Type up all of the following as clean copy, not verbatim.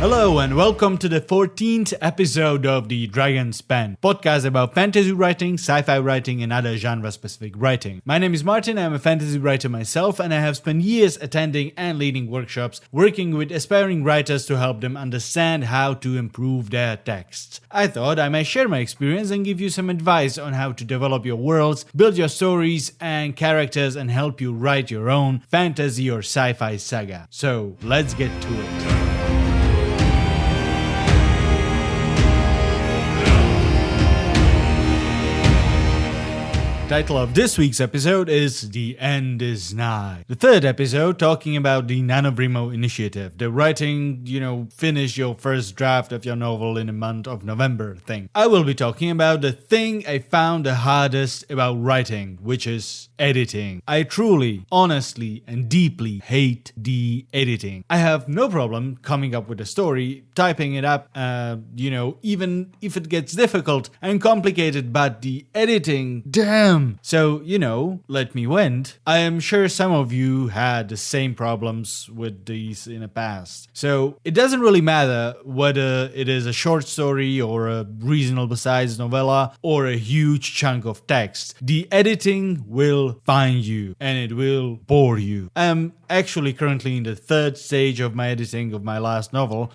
Hello and welcome to the 14th episode of the Dragon's Pen, podcast about fantasy writing, sci-fi writing and other genre-specific writing. My name is Martin, I'm a fantasy writer myself and I have spent years attending and leading workshops, working with aspiring writers to help them understand how to improve their texts. I thought I might share my experience and give you some advice on how to develop your worlds, build your stories and characters and help you write your own fantasy or sci-fi saga. So let's get to it. The title of this week's episode is The End is Nigh. The third episode talking about the NaNoWriMo initiative, the writing, finish your first draft of your novel in the month of November thing. I will be talking about the thing I found the hardest about writing, which is editing. I truly, honestly, and deeply hate the editing. I have no problem coming up with a story, typing it up, even if it gets difficult and complicated, but the editing, damn. So, let me vent. I am sure some of you had the same problems with these in the past. So, it doesn't really matter whether it is a short story or a reasonable sized novella or a huge chunk of text. The editing will find you and it will bore you. I'm actually currently in the third stage of my editing of my last novel.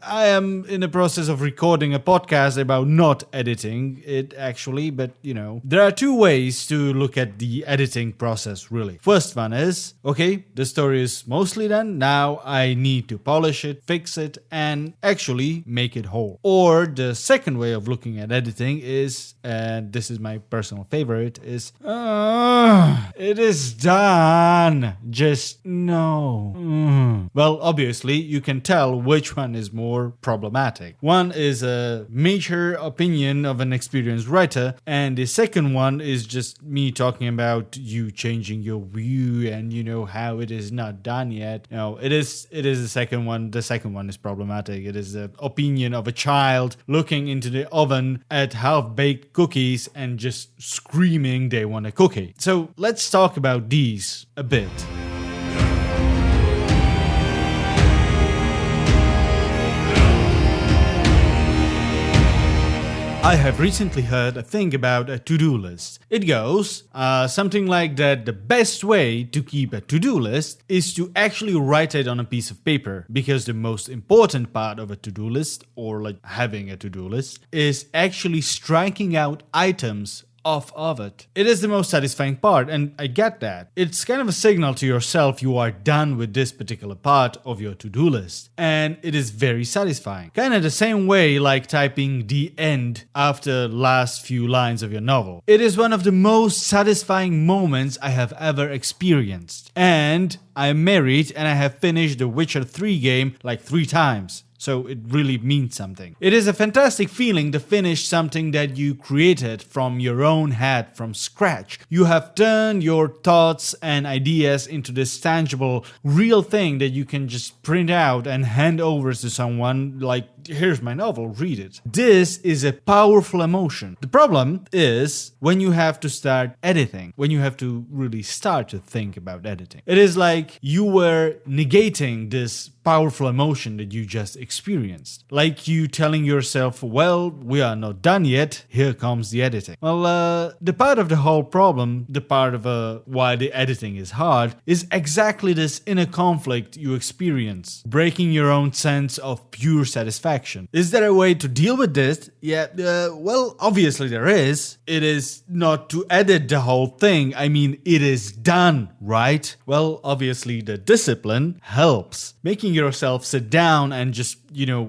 I am in the process of recording a podcast about not editing it actually, but there are two ways to look at the editing process really. First one is, okay, the story is mostly done, now I need to polish it, fix it, and actually make it whole. Or the second way of looking at editing is, and this is my personal favorite, is, it is done. Just no. Well, obviously, you can tell which one is more problematic. One is a major opinion of an experienced writer, and the second one is just me talking about you changing your view and how it is not done yet. It is the second one. The second one is problematic. It is the opinion of a child looking into the oven at half-baked cookies and just screaming they want a cookie. So let's talk about these a bit. I have recently heard a thing about a to-do list. It goes something like that: the best way to keep a to-do list is to actually write it on a piece of paper, because the most important part of a to-do list, or like having a to-do list, is actually striking out items off of it. It is the most satisfying part, and I get that. It's kind of a signal to yourself you are done with this particular part of your to-do list, and it is very satisfying. Kind of the same way like typing the end after last few lines of your novel. It is one of the most satisfying moments I have ever experienced. And I'm married and I have finished the Witcher 3 game like 3 times. So it really means something. It is a fantastic feeling to finish something that you created from your own head, from scratch. You have turned your thoughts and ideas into this tangible, real thing that you can just print out and hand over to someone like, here's my novel, read it. This is a powerful emotion. The problem is when you have to start editing, when you have to really start to think about editing. It is like you were negating this powerful emotion that you just experienced. Like you telling yourself, well, we are not done yet, here comes the editing. Well, the part of the whole problem, the part of why the editing is hard, is exactly this inner conflict you experience, breaking your own sense of pure satisfaction. Is there a way to deal with this? Yeah, well, obviously there is. It is not to edit the whole thing, I mean, it is done, right? Well, obviously the discipline helps. Making yourself sit down and just,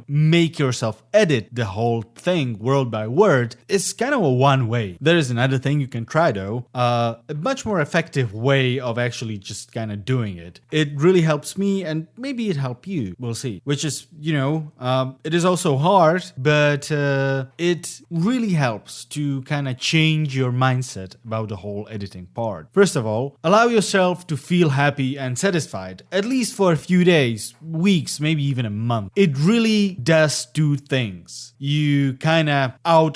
make yourself edit the whole thing word by word is kind of a one way. There is another thing you can try though, a much more effective way of actually just kind of doing it. It really helps me and maybe it helps you, we'll see. Which is, it is also hard, but it really helps to kind of change your mindset about the whole editing part. First of all, allow yourself to feel happy and satisfied, at least for a few days, weeks, maybe even a month. It really does two things. You kind of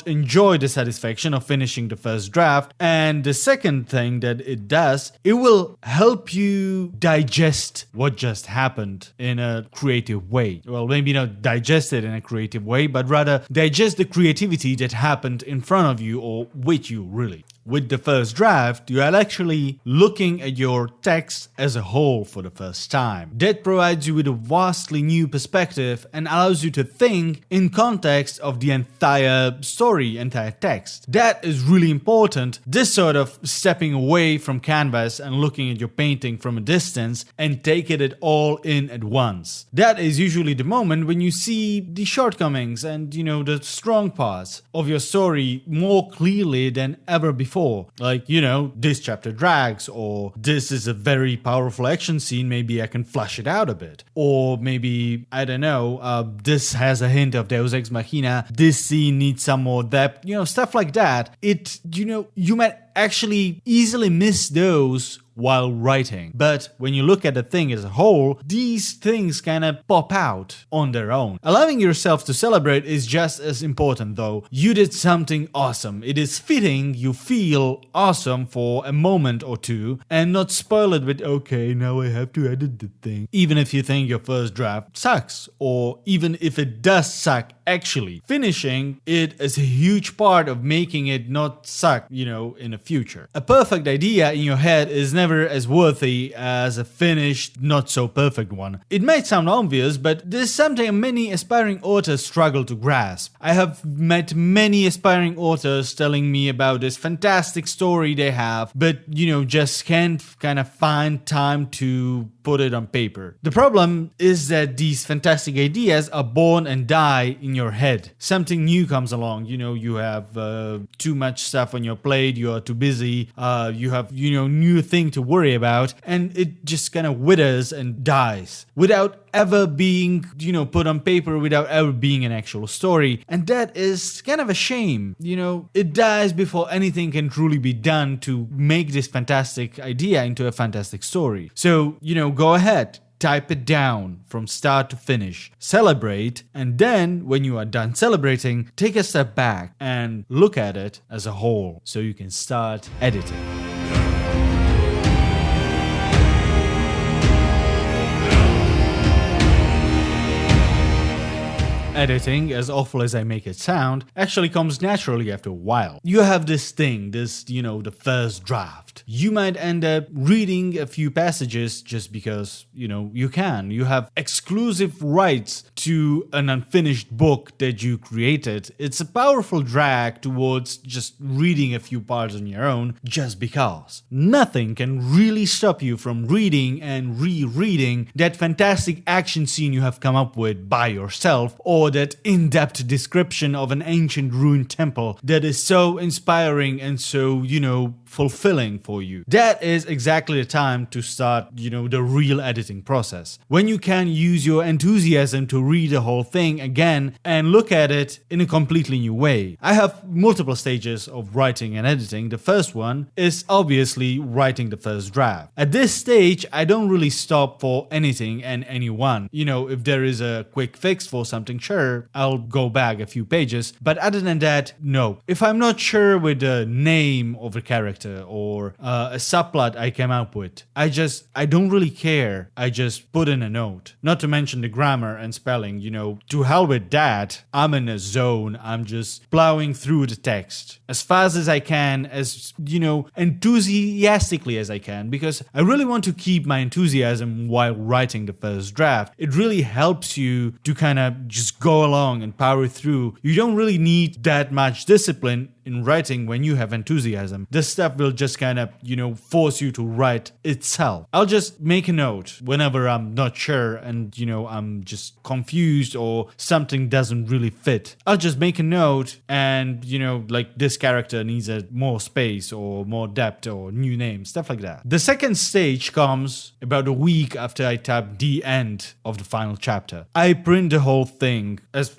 enjoy the satisfaction of finishing the first draft, and the second thing that it does, it will help you digest what just happened in a creative way. Well, maybe not digest it in a creative way, but rather digest the creativity that happened in front of you or with you, really. With the first draft, you are actually looking at your text as a whole for the first time. That provides you with a vastly new perspective and allows you to think in context of the entire story, entire text. That is really important. This sort of stepping away from canvas and looking at your painting from a distance and taking it all in at once. That is usually the moment when you see the shortcomings and, the strong parts of your story more clearly than ever before. Like, this chapter drags, or this is a very powerful action scene, maybe I can flush it out a bit. Or maybe, I don't know, this has a hint of Deus Ex Machina, this scene needs some more depth, stuff like that. You might actually easily miss those while writing. But when you look at the thing as a whole, these things kind of pop out on their own. Allowing yourself to celebrate is just as important though. You did something awesome. It is fitting you feel awesome for a moment or two and not spoil it with, okay, now I have to edit the thing. Even if you think your first draft sucks, or even if it does suck actually. Finishing it is a huge part of making it not suck, in the future. A perfect idea in your head is never as worthy as a finished, not so perfect one. It might sound obvious, but this is something many aspiring authors struggle to grasp. I have met many aspiring authors telling me about this fantastic story they have, but just can't kind of find time to put it on paper. The problem is that these fantastic ideas are born and die in your head. Something new comes along, you have too much stuff on your plate, you are too busy, you have new thing to worry about, and it just kind of withers and dies without ever being put on paper, without ever being an actual story. And that is kind of a shame. It dies before anything can truly be done to make this fantastic idea into a fantastic story. So go ahead, type it down from start to finish, celebrate, and then when you are done celebrating, take a step back and look at it as a whole so you can start editing. Editing, as awful as I make it sound, actually comes naturally after a while. You have this thing, the first draft. You might end up reading a few passages just because, you can. You have exclusive rights to an unfinished book that you created. It's a powerful drag towards just reading a few parts on your own just because. Nothing can really stop you from reading and rereading that fantastic action scene you have come up with by yourself, or that in-depth description of an ancient ruined temple that is so inspiring and so, fulfilling for you. That is exactly the time to start, the real editing process. When you can use your enthusiasm to read the whole thing again and look at it in a completely new way. I have multiple stages of writing and editing. The first one is obviously writing the first draft. At this stage, I don't really stop for anything and anyone. If there is a quick fix for something, sure, I'll go back a few pages. But other than that, no. If I'm not sure with the name of a character or a subplot I came up with, I don't really care. I just put in a note. Not to mention the grammar and spelling, to hell with that. I'm in a zone. I'm just plowing through the text as fast as I can, as, enthusiastically as I can, because I really want to keep my enthusiasm while writing the first draft. It really helps you to kind of just go along and power through. You don't really need that much discipline in writing, when you have enthusiasm, this stuff will just kind of, force you to write itself. I'll just make a note whenever I'm not sure and, I'm just confused or something doesn't really fit. I'll just make a note and, like this character needs a more space or more depth or new name, stuff like that. The second stage comes about a week after I type the end of the final chapter. I print the whole thing as,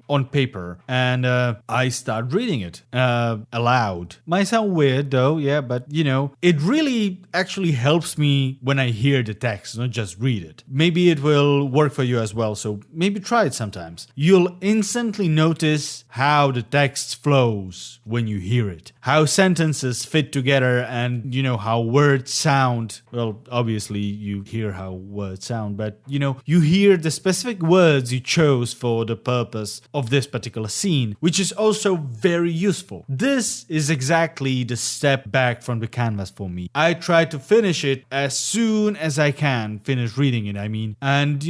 on paper and I start reading it aloud. Might sound weird though, yeah, but it really actually helps me when I hear the text, not just read it. Maybe it will work for you as well, so maybe try it sometimes. You'll instantly notice how the text flows when you hear it, how sentences fit together and, how words sound. Well, obviously you hear how words sound, but, you hear the specific words you chose for the purpose of this particular scene, which is also very useful. This is exactly the step back from the canvas for me. I try to finish it as soon as I can, finish reading it, and,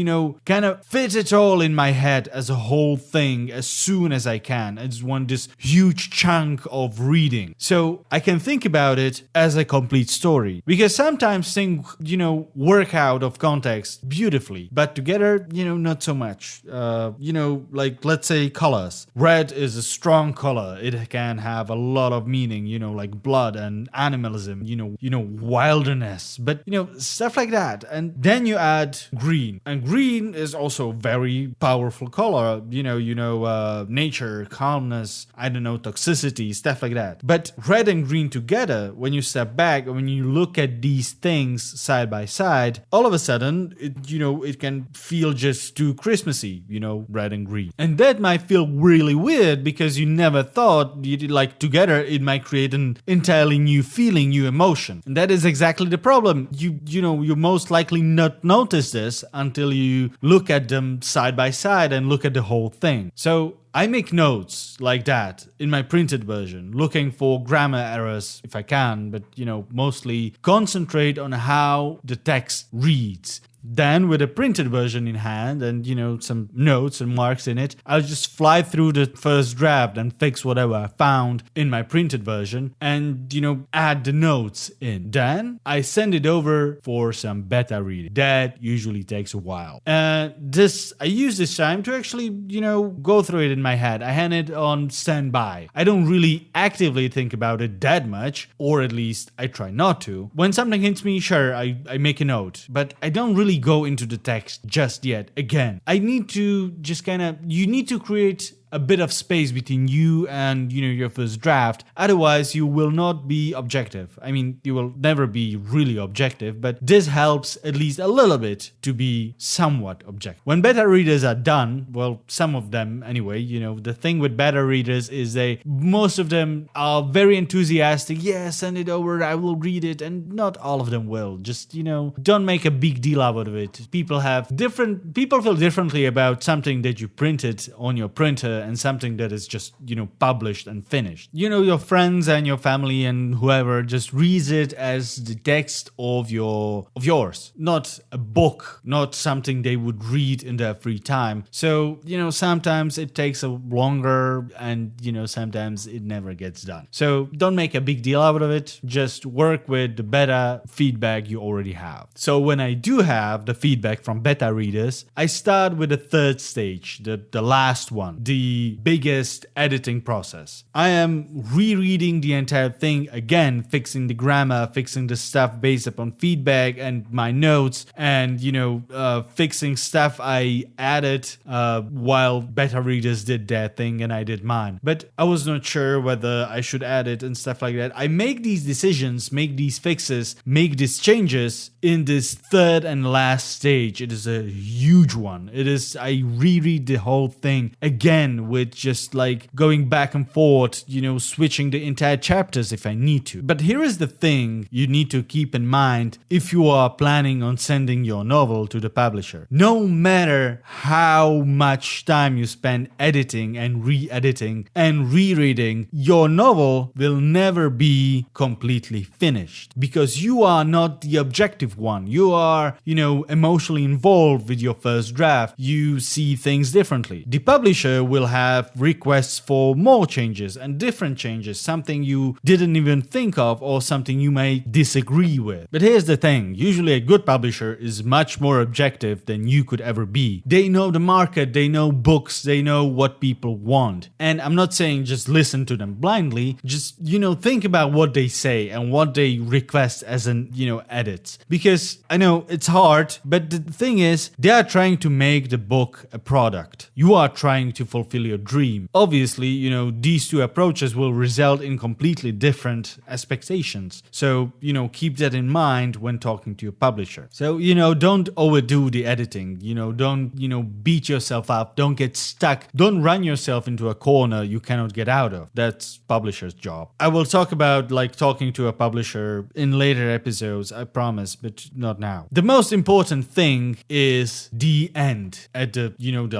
kind of fit it all in my head as a whole thing as soon as I can. I just want this huge chunk of reading, so I can think about it as a complete story. Because sometimes things, work out of context beautifully, but together, not so much. Like let's say colors. Red is a strong color. It can have a lot of meaning, like blood and animalism, wilderness, but stuff like that. And then you add green, and green is also very powerful color, nature, calmness, toxicity, stuff like that. But red and green together, when you step back and when you look at these things side by side, all of a sudden it can feel just too Christmassy, red and green. And that might feel really weird because you never thought together it might create an entirely new feeling, new emotion. And that is exactly the problem. You most likely not notice this until you look at them side by side and look at the whole thing. So I make notes like that in my printed version, looking for grammar errors if I can, but mostly concentrate on how the text reads. Then with a printed version in hand and some notes and marks in it, I'll just fly through the first draft and fix whatever I found in my printed version and add the notes in. Then I send it over for some beta reading. That usually takes a while. I use this time to actually go through it in my head. I hand it on standby. I don't really actively think about it that much, or at least I try not to. When something hits me, sure, I make a note, but I don't really go into the text just yet. Again, I need to just you need to create a bit of space between you and your first draft. Otherwise you will not be objective. You will never be really objective, but this helps at least a little bit to be somewhat objective. When beta readers are done, well, some of them anyway, the thing with beta readers is most of them are very enthusiastic. Yeah, send it over, I will read it. And not all of them will. Just don't make a big deal out of it. People feel differently about something that you printed on your printer and something that is just, published and finished. Your friends and your family and whoever just reads it as the text of yours, not a book, not something they would read in their free time. So, sometimes it takes a longer and, sometimes it never gets done. So don't make a big deal out of it. Just work with the beta feedback you already have. So when I do have the feedback from beta readers, I start with the third stage, the last one, the biggest editing process. I am rereading the entire thing again, fixing the grammar, fixing the stuff based upon feedback and my notes, and fixing stuff I added while beta readers did their thing and I did mine. But I was not sure whether I should add it and stuff like that. I make these decisions, make these fixes, make these changes in this third and last stage. It is a huge one. I reread the whole thing again with just going back and forth, switching the entire chapters if I need to. But here is the thing you need to keep in mind if you are planning on sending your novel to the publisher. No matter how much time you spend editing and re-editing and rereading, your novel will never be completely finished because you are not the objective one. You are, emotionally involved with your first draft. You see things differently. The publisher will have requests for more changes and different changes, something you didn't even think of or something you may disagree with. But here's the thing, usually a good publisher is much more objective than you could ever be. They know the market, they know books, they know what people want. And I'm not saying just listen to them blindly, just, think about what they say and what they request as an, edits. Because I know it's hard, but the thing is, they are trying to make the book a product. You are trying to fulfill your dream. Obviously, these two approaches will result in completely different expectations. So, keep that in mind when talking to your publisher. So, don't overdo the editing. Don't, beat yourself up. Don't get stuck. Don't run yourself into a corner you cannot get out of. That's publisher's job. I will talk about talking to a publisher in later episodes, I promise, but not now. The most important thing is the end at the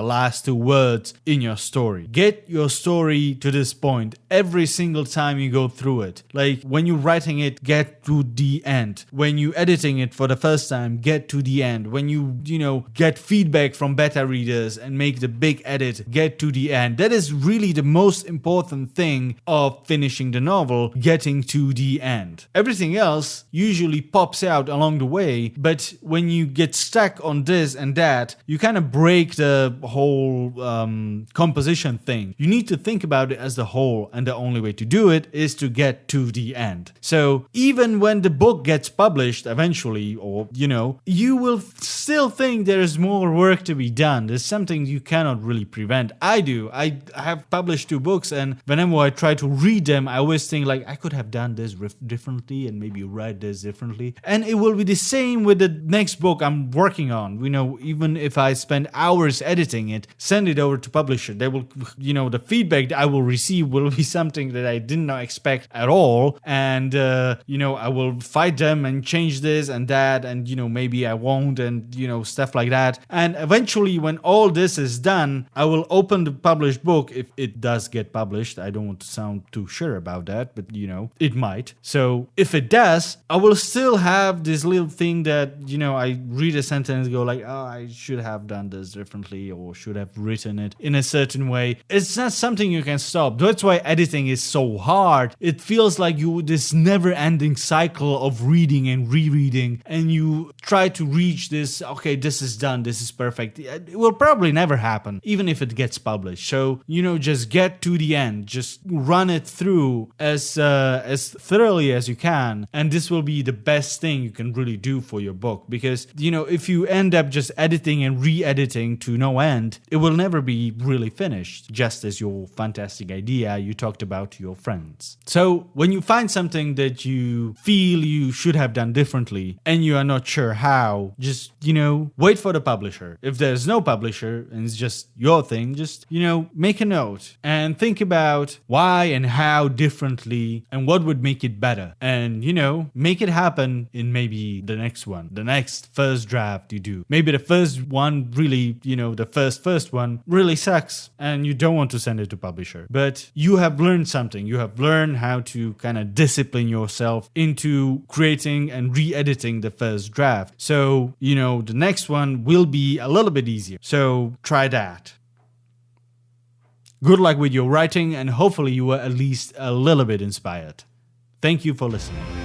last two words in your story. Get your story to this point every single time you go through it. Like when you're writing it, get to the end. When you're editing it for the first time, get to the end. When you get feedback from beta readers and make the big edit, get to the end. That is really the most important thing of finishing the novel, getting to the end. Everything else usually pops out along the way, but when you get stuck on this and that, you kind of break the whole composition thing. You need to think about it as the whole, and the only way to do it is to get to the end. So even when the book gets published eventually, or you will still think there is more work to be done. There's something you cannot really prevent. I do. I have published 2 books, and whenever I try to read them, I always think I could have done this differently and maybe write this differently. And it will be the same with the next book I'm working on. Even if I spend hours editing it, send it over to publisher, they will, the feedback that I will receive will be something that I did not expect at all. And, I will fight them and change this and that, and, maybe I won't, and, stuff like that. And eventually, when all this is done, I will open the published book if it does get published. I don't want to sound too sure about that, but, it might. So if it does, I will still have this little thing that, I read a sentence and go I should have done this differently, or should have written it in a certain way. It's not something you can stop. That's why editing is so hard. It feels like this never-ending cycle of reading and rereading, and you try to reach this, okay, this is done, this is perfect. It will probably never happen, even if it gets published. So, just get to the end. Just run it through as thoroughly as you can, and this will be the best thing you can really do for your book. Because, if you end up just editing and re-editing to no end, it will never be really finished, just as your fantastic idea you talked about to your friends. So when you find something that you feel you should have done differently and you are not sure how, just, wait for the publisher. If there's no publisher and it's just your thing, just, make a note and think about why and how differently and what would make it better. And, make it happen in maybe the next one, the next first draft you do. Maybe the first one really, the first one really sucks and you don't want to send it to publisher. But you have learned something. You have learned how to kind of discipline yourself into creating and re-editing the first draft. So, the next one will be a little bit easier. So try that. Good luck with your writing, and hopefully you were at least a little bit inspired. Thank you for listening.